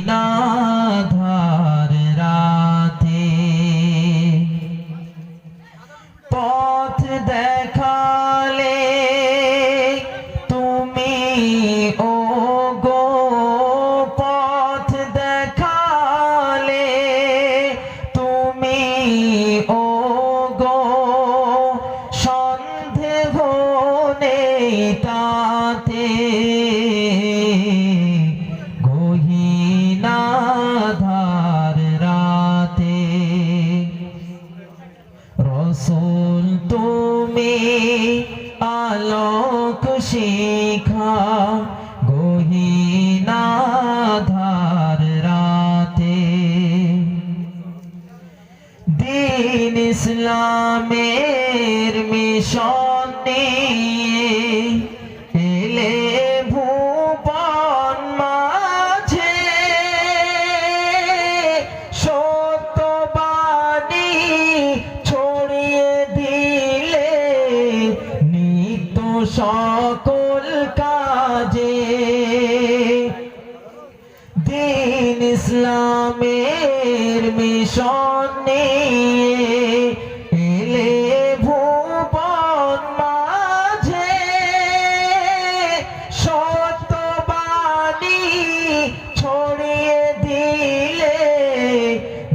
আধার রাতে পথ দেখালে তুমি ও গো, পথ দেখালে তুমি ও গো, সন্দেহ নেই তাতে গহীন আধার রাতে। রসূল তুমি আলোক শিখা গহীন আধার রাতে। দ্বীন ইসলামের মিশন নিয়ে এলে ভুবন মাঝে, সত্যবাণী ছড়িয়ে দিলে নিত্য সকল কাজে। দ্বীন ইসলামের মিশন নিয়ে এলে ভুবন মাঝে, সত্যবাণী ছড়িয়ে দিলে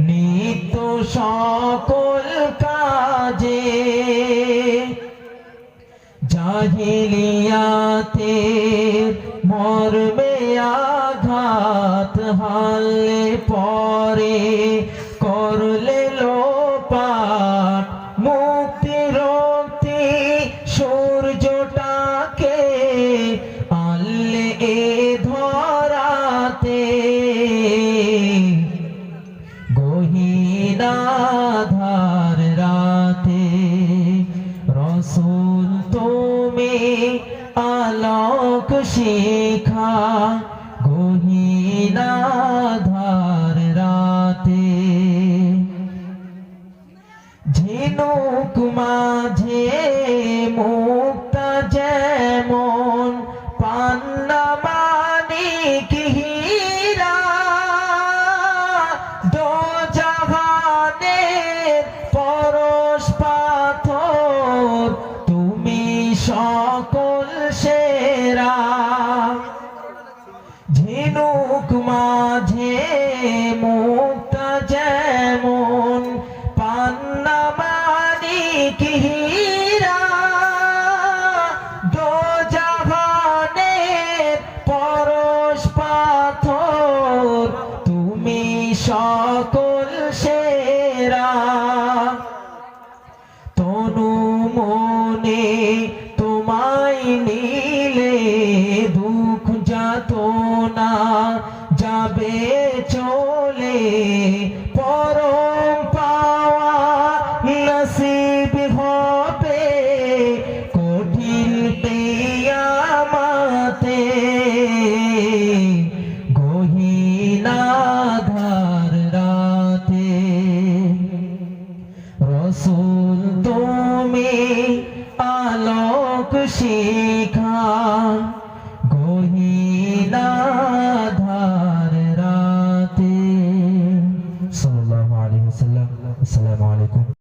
নিত্য সকল কাজে। জাহিলিয়াতে মর্মে আঘাত হানলে পরে করলে লোপাট মুক্তি রক্তি সূর্যটাকে আনলে এ ধরাতে গহীন আধার রাতে। রসূল তুমি আলোক শিখা গহীন আধার রাতে। ঝিনুক মাঝে মুক্তা যেমন পান্না মানিক হীরা, দোজাহানের পরশ পাথর তুমি সকল সেরা। ঝিনুক মাঝে মুক্তা যেমন পান্না মানিক হীরা, দোজাহানের পরশ পাথর তুমি সকল সেরা। তনু মনে তোমায় নিলে দুঃখ যাতনা যাবে চলে, পরম পাওয়া নসিব হবে কঠিন কিয়ামতে গহীন আধার রাতে। রসূল তুমি আলোক শিখা